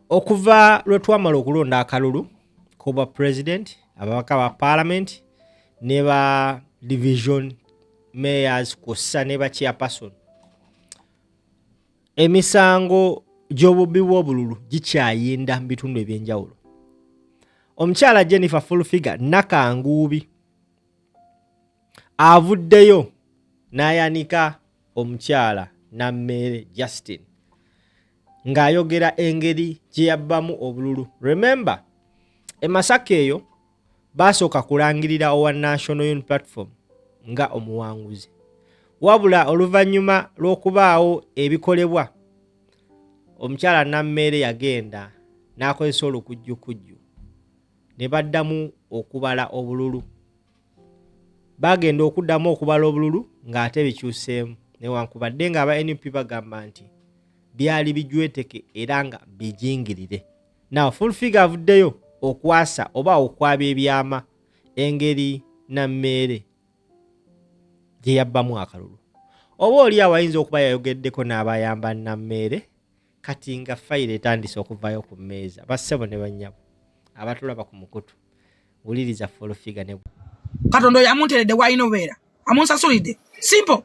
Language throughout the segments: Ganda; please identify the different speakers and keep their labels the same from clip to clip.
Speaker 1: okuva lwe twamala okulonda akalulu kuba president ababaka ba parliament ne ba division mayors kussa ne ba chairperson emisango gy'obubbi bw'obululu gikyayinda mu bitundu ebyenjawulo. Omukyala Jennifer Fulfiga Nakanguubi avuddeyo n'ayanika omukyala Nammeere Justin ng'ayogera engeri gye yabbamu obululu. Remember, e Masaka eyo basooka kulangirira owa National Unity Platform nga omuwanguzi. Wabula oluvannyuma lw'okubaawo ebikolebwa, omukyala Nammeere yagenda n'akozesa olukujjukujju ne baddamu okubala obululu. Bagenda okuddamu okubala obululu ng'ate bikyuseemu newankubadde nga aba NUP bagamba nti byali bijweteke era nga bijingirire. Now Fulfiga avuddeyo okwasa oba okwabya ebyama engeri Nammeere gye yabbamu akalulu. Oba oli awayinza okuba yayogeddeko n'abayamba Nammeere kati nga fayiro etandise okuvaayo ku mmeeza. Bassebo ne bannyabo abatulaba ku mukutu wuliriza Fulfiga ne
Speaker 2: Katonda yamunteredde wayina obeera amunsasulidde simple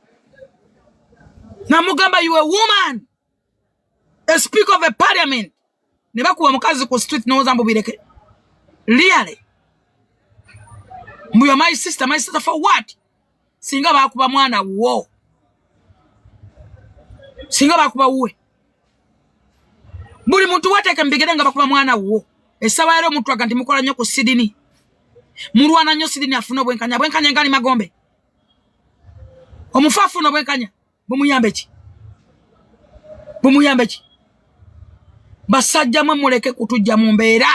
Speaker 2: namugamba you a woman a speaker of a parliament ne bakuwa mukazi ku street noza mbubireke really you are my sister for what? Singa bakuba mwana wo singa bakuba uwe buli muntu wateke mbigere nga bakuba mwana wo esawa ero muntu aganti mukola nnyo ku Sydney mulwana nnyo Sydney afuna bwenkanya ngali magombe omufafu no bwenkanya bumuyambe ki basajja mwe muleke kutujja mu mbeera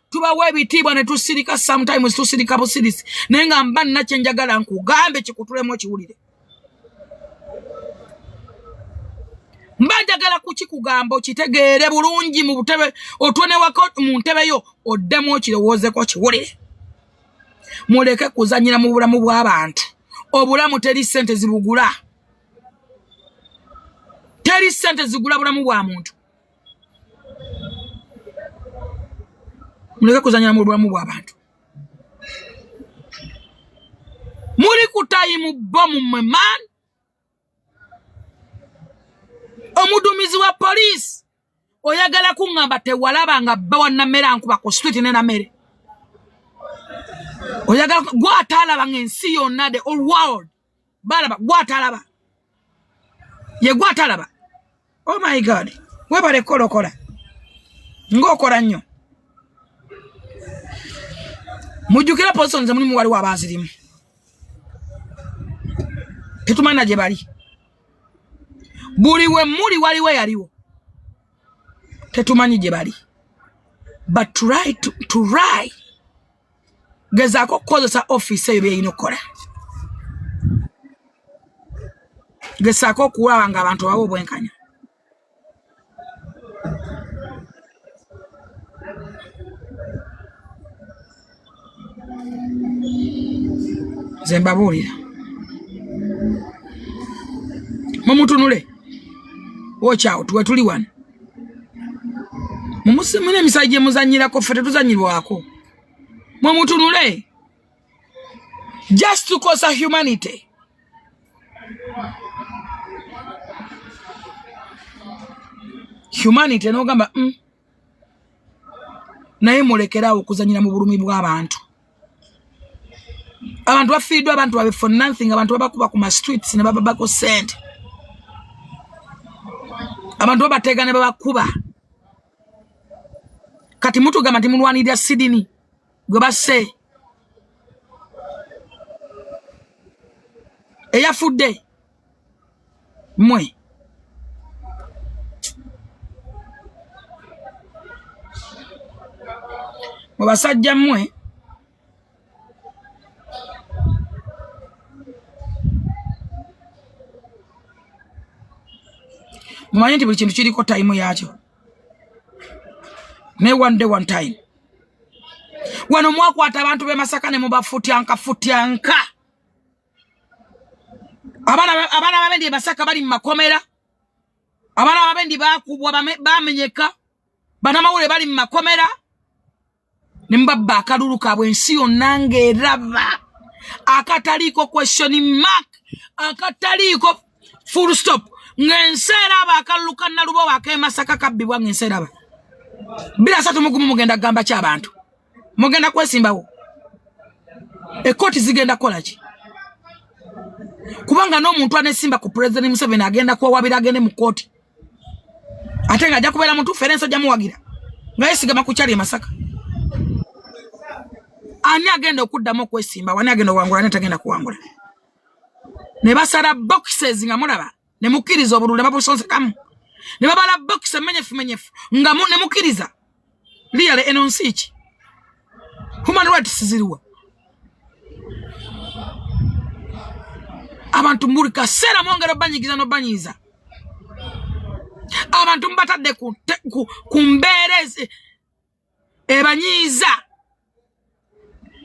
Speaker 2: tubawe ebitiibwa ne tusirika sometimes tusirika busirisi naye nga mba nnakye njagala nkugambe kikutulemu kiwulire mba njagala kukikugamba okitegeere bulungi mu butebe otone wako mu ntebe yo oddemu okirowoozeko kiwulire muleke kuzanyira mu bulamu bw'abantu obulamu teri ssente zibugula teri ssente zigula bulamu bwa muntu muleke kuzanyira mu bulamu bw'abantu muli kutayimu bomu man omudumizi wa police oyagala kuŋŋamba tewalaba nga bba wa Nammeere ankuba ku street ne Nammeere oyagala gwatalaba ng'ensi yonna the whole world balaba gwatalaba ye gwatalaba oh my god webale kolokola ng'okola nnyo mujjukira position ze mulimu waliwo abazirimu tetumanyi gye bali buli we muli waliwo yaliwo tetumanyi gye bali but try gezaako kukozesa office eyo byeyina okukola gezaako okulaba nga abantu bawo obwenkanya ze mbabuulira mumutunule watch out we tuli wano mumusimune emisayi gye muzanyirako ffe tetuzanyirwako mumutunule just to cause a humanity n'ogamba naye mulekerawo okuzanyira mu bulumi bw'abantu abantu bafiiddwa abantu babe for nothing abantu babakuba ku ma streets ne bababako sente abantu babateega ne babakuba kati mutugamba nti mulwanirira Sydney gwe basse eyafudde mmwe mu basajja mmwe mumanyi nti buli kintu kiriko time yakyo ne one day one time wano mwakwata abantu be Masaka ne mubafutyanka abana babendi Masaka bali mu makomera abana babendi bakubwa bamenyeka banamawule bali mu makomera ne mbabba akalulu kabwe ensi yonna ng'eraba akataliko question mark akataliko full stop ng'ensi eraba akalulu kannalubo ak'emasaka kabbibwa ng'ensi eraba 231 mugenda kugamba ki abantu mugenda kwesimbawo ekkooti zigenda kukola ki kubanga n'omuntu anesimba ku President Museveni agenda kuwabira agende mu kkooti ate ng'ajja kubeera muntu ferenso jamuwagira nga yesigama ku kyali Masaka ani agenda okuddamu okwesimba wani agenda okuwangula netagenda kuwangula ne basala boxes nga mulaba ne mukkiriza obululu ne babusonsekamu ne babala box menyefu nga ne mukkiriza liyale enonsi ki human rights ziriwa abantu mbuli kaseera mwongera banyigiza no banyiza abantu mbatadde ku mbeerezi ebanyiiza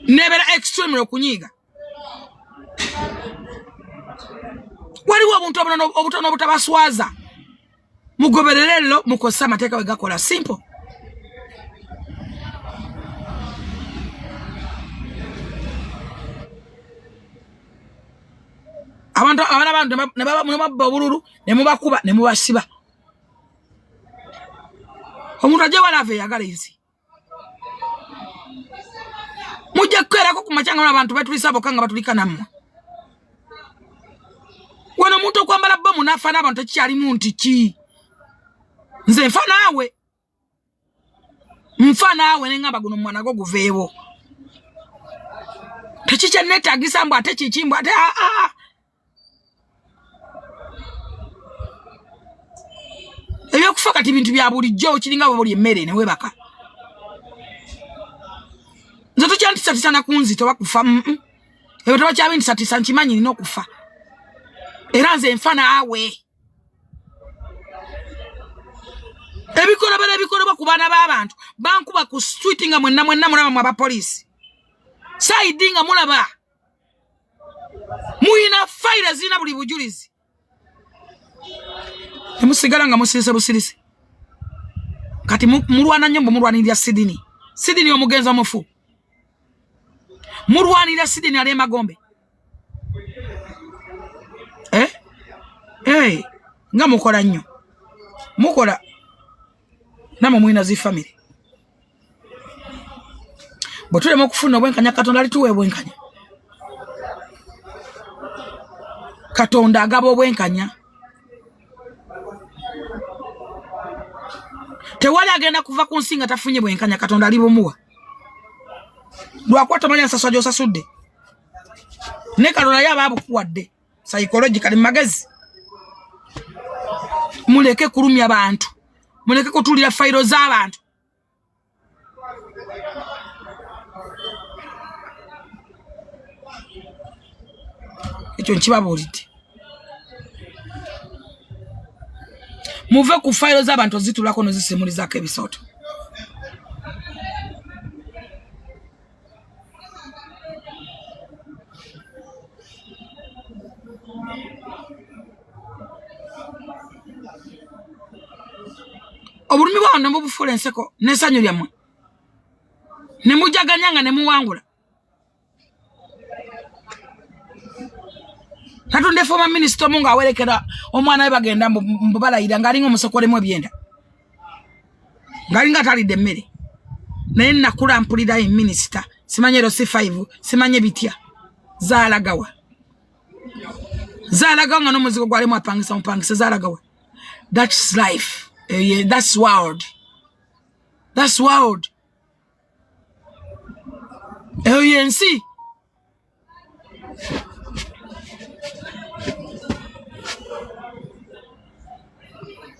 Speaker 2: nebera extreme okunyiiga waliwo obuntu obutono obutabaswaza mugobererero mukozesa amateeka wegakola simple abantu ne babba obululu ne mubakuba ne mubasiba omuntu ajja walave yagala ensi mujja kukerako ku macanga n'abantu betulisa bokka nga batulika nammwe wano omuntu okwambala bbomu n'afa n'abantu tekikyalimu nti ki nze nfa naawe ne ngamba guno mwana gwo guveewo tekikyenneetaagisa mbu ate kiki mbu ate ebyokufa kati bintu bya bulijjo kiringa bwe buli emmere ne webaka nze tokyandisatisa na kunzito bakufa ebyo toba kyabindisatisa nkimanyi nina okufa era nze nfa naawe ebikolobwa ku baana b'abantu bankuba ku street nga mwenna mulaba mu abapoliisi saidi nga mulaba muyina fayira zirina buli bujulizi temusigala nga musirise busirisi kati mulwana nnyo mulwanirira Sidini omugenzi omufu mulwanirira Sidini ali emagombe nga mukola nnyo mukola namwe mwina zifamily bwe tulema okufuna obwenkanya Katonda alituwa obwenkanya Katonda agaba obwenkanya tewali agenda kuva ku nsi nga tafunye bwenkanya Katonda alibumuwa lwakuba tomanyi ensaswa gy'osasudde ne Katonda yaba abukuwadde psychological magezi muleke kulumya abantu muleke kutulira fayiro z'abantu ekyo nkibabuulidde muve ku fayiro z'abantu zitulako nozisimulizaako ebisooto obulumi bwawo ne mubufuula enseko n'essanyu lyammwe ne mujaganya nga ne muwangula Katonda former minister omu ng'awerekera omwana we bagenda mbu balayira ng'alinga omusokolemu ebyenda ng'alinga atalidde emmere naye nakula mpulira ye minisita simanye ero C5 simanye bitya zaalagawa nga n'omuzigo gwalimu mupangisa zaalagawa that's life. Yeah, that's wild.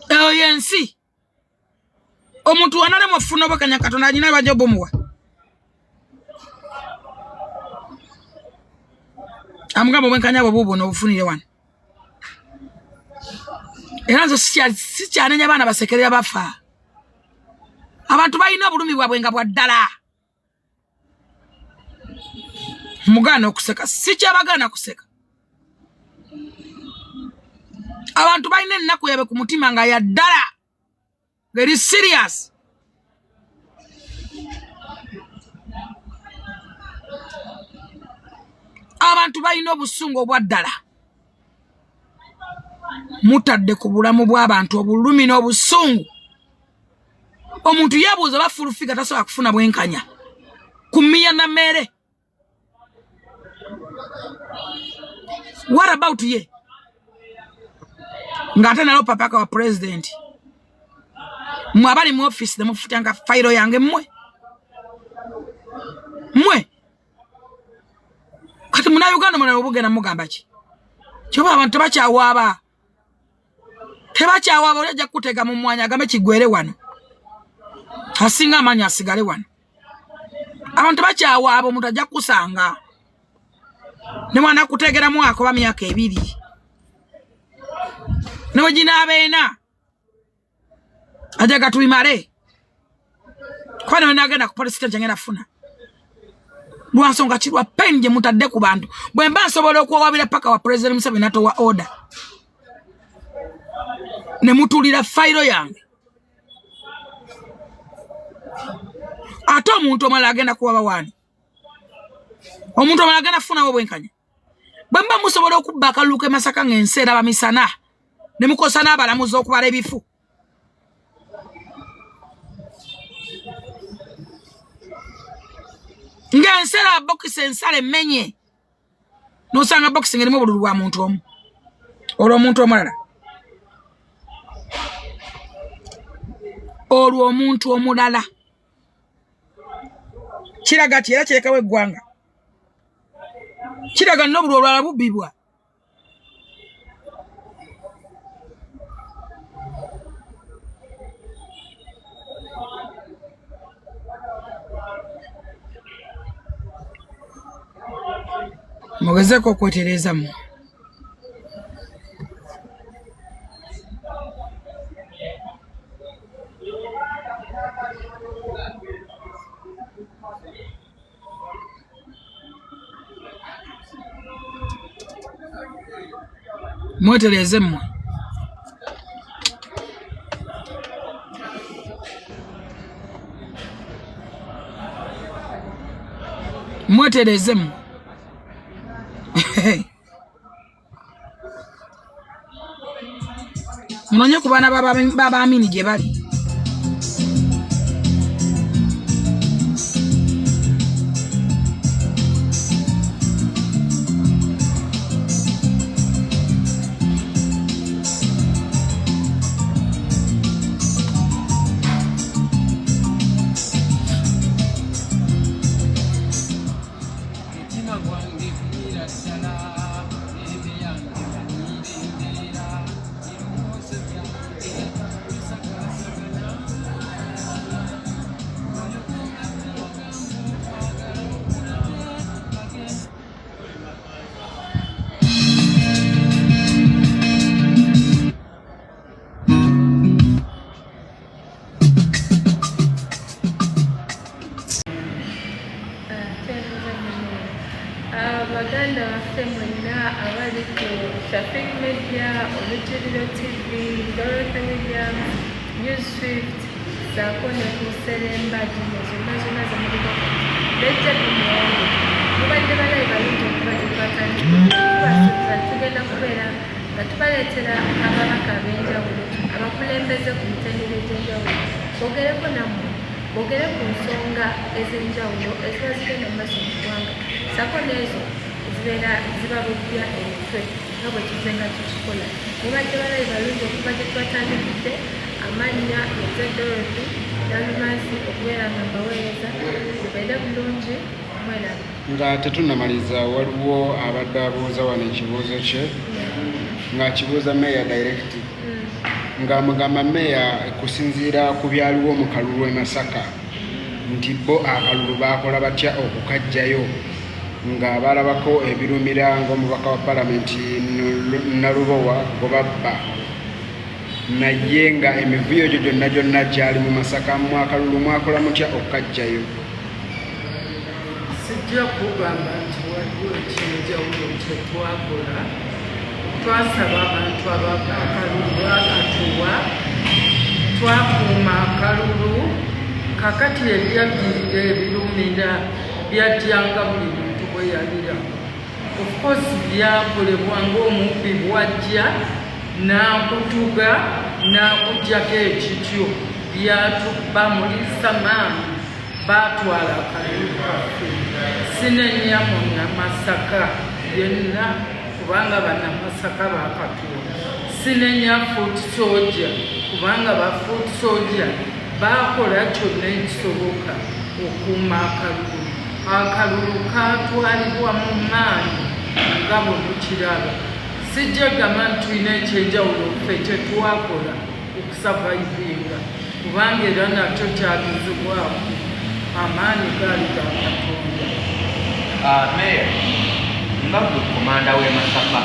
Speaker 2: ANC omuntu wanale mufuna obakanya Katonda anyina bajja bomuwa amugamba obwenkanya bwo n'obufunire wano era nzo sikyanenya abaana basekerera bafa abantu balina obulumi bwabwe nga bwa ddala mugaana okuseka sikyabagaana kuseka abantu balina ennaku yabe ku mutima nga ya ddala very serious abantu balina obusungu obwaddala mutadde ku bulamu bw'abantu obulumi n'obusungu omuntu yabuuza bafulufiga tasobola kufuna bwenkanya kummiya na mmere. What about ye? Ngate nalo papaka wa president. Mwabali mu office nemufutanga file yange mmwe. Kati muna Uganda muna obugenda mugamba ki? Kyoba abantu bakyawaaba. Tebakyawaaba olajja kutega mu mwanya agambe kigwere wano. Asinga amanya asigale wano. Abantu bakyawaaba omuntu ajja kusanga. Ne mwana kutegera mu akoba myaka 2. No jina abeena. Ajaga tuimare. Kwani wenagenda ku police station ngena funa. Lwansonga kirwa penje mutadde ku bantu. Bwe mba nsobola okuwabira paka wa president Museveni atowa order. Ne mutulira file yange. Ate omuntu omala agenda kuwaba wani. Omuntu omala agenda funa obwenkanya. Bwe mba musobola okubba akalulu ke Masaka ng'enseera bamisana. Ne mukosa n'abalamuzi okubala ebifu. Ng'enseera bokisi ensale menye. Nosanga bokisi ngerimu obululu bwa muntu omu. Olwo omuntu omulala. Olwo omuntu omulala. Kiraga ti era kirekawo eggwanga. Kiraga n'obululu olwala bubbibwa. Mugezeeko okwetereza mu. Mwetereze mmwe. Mwetereze mmwe. Munonye ku baana b'Amini gye bali.
Speaker 3: Baganda baffe mwenna abali ku Traffic Media, Olutiriro TV, Dorothy Williams, Newswift, saako ne ku Seremba Gino zonna zemuliko lejja tumuwonge mubadde balayi balungi okuba tubasuubiza tugenda kubeera nga tubaleetera ababaka ab'enjawulo abakulembeze ku mitendera egy'enjawulo bogereko nammwe bogere ku nsonga ez'enjawulo eziba zigenda mu maaso mu ggwanga saako n'ezo zibeera zibabujja emitwe nga bwe kizenga tukikola mubadde balayi balungi okuba tetwatandikidde amannya eze Dorothy Nalumasi okubeera nga mbaweereza mubeere bulungi mwerabe.
Speaker 4: Nga tetunnamaliza waliwo abadde abuuza wano ekibuuzo kye ng'akibuuza Meya direct ng'amugamba Meya kusinziira ku byaliwo mu kalulu e Masaka nti bo akalulu baakola batya okukaggyayo nga balabako ebirumira ng'omubaka wa palamenti Nalubowa gwe babba naye nga emivuyo gyo gyonna gyali mu Masaka mu akalulu mwakola mutya okukaggyayo?
Speaker 5: Sijja kugamba nti waliwo eky'enjawulo kyetwakola. Twasaba abantu akalulu bakatuwa, twakuuma akalulu, kakati ebyaddirira ebirumira byajjanga buli muntu bwe yalira. of course byakolebwa ng'omubbi bwajja n'akutuga n'akuggyako ekityo bamulisa maami baatwala akalulu kaffe sinenya mu Namasaka yenna kubanga bannamasaka bakatuula sinenya Fort Soldier kubanga ba Fort Soldier baakola kyonna ekisoboka okuuma akalulu kaatwalibwa mu maanyi nga bwe mukiraba sijja gamba nti tulina ekyenjawulo ffe kyetwakola okusavaivinga kubanga era nakyo kyagezebwako amaanyi gaali ga Katonda.
Speaker 6: Meya nga gwe komanda w'e Masaka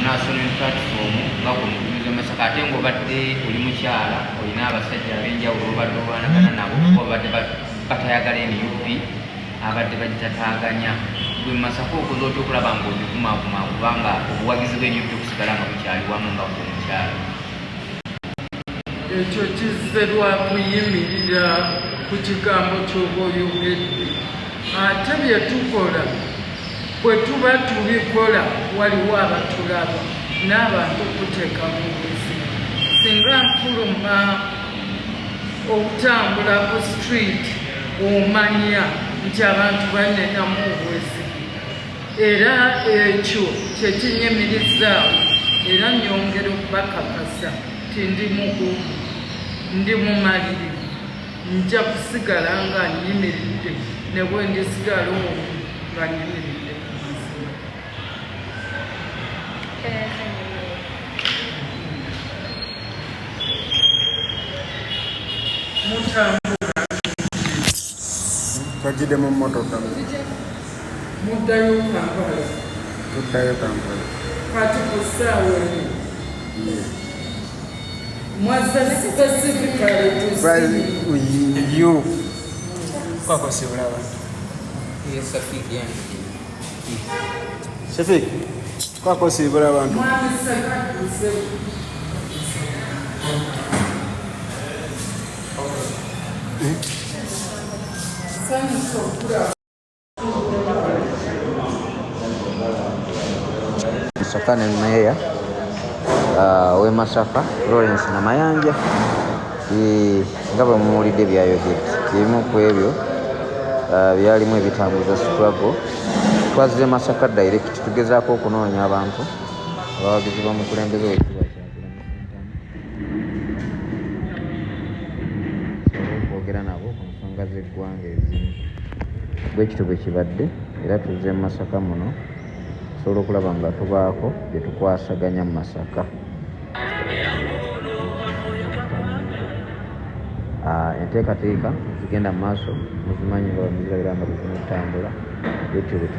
Speaker 6: National Platform nga gwe muduumizi w'e Masaka ate ng'obadde oli mukyala olina abasajja ab'enjawulo obadde obaanagana nabo kuba obadde batayagala NUP abadde bagitataaganya gwe Masaka okoze otya okulaba ng'ogikumaakuma kubanga obuwagizi bw'NUP okusigala nga bukyali wamu nga gwe omukyala?
Speaker 5: Ekyo kizze lwa kuyimirira ku kigambo ky'oba oyogedde ate bye tukola bwe tuba tubikola waliwo abatulaba n'abantu okuteeka mu buzima singa nfuluma okutambula ku street omanya nti abantu bannenamu obwezigi era ekyo kyekinyimirizaawo era nyongera okubakakasa nti ndi mugumu ndi mumalirivu nja kusigala nga nyimiridde ne bwe ndisigala omu nga nyimiridde ku mazima. Mutambula
Speaker 4: twagide mu mmotoka
Speaker 5: muddayo Kampala
Speaker 4: tuddayo Kampala
Speaker 5: kati ku ssaawa eno mwaza specifically to see
Speaker 4: you
Speaker 7: kwakosibula abantu
Speaker 4: Shafik kwakosibula abantu
Speaker 5: mwami sakatuse sanyusa okulaba
Speaker 6: Masaka ne Meya w'e Masaka Lawrence Namayanja nga bwe muwulidde byayogedde ebimu ku ebyo byalimu ebitambuza struggle. Twazze Masaka direct tugezaako okunoonya abantu abawagizi b'omukulembeze w'ekibuga okwogera nabo ku nsonga z'eggwanga ezimu bwe kityo bwe kibadde era tuzze mu Masaka muno tusobola okulaba nga tubaako bye tukwasaganya mu Masaka. Enteekateeka zigenda mu maaso muzimanyi nga bamuzirabira nga bwe zinatambula bityo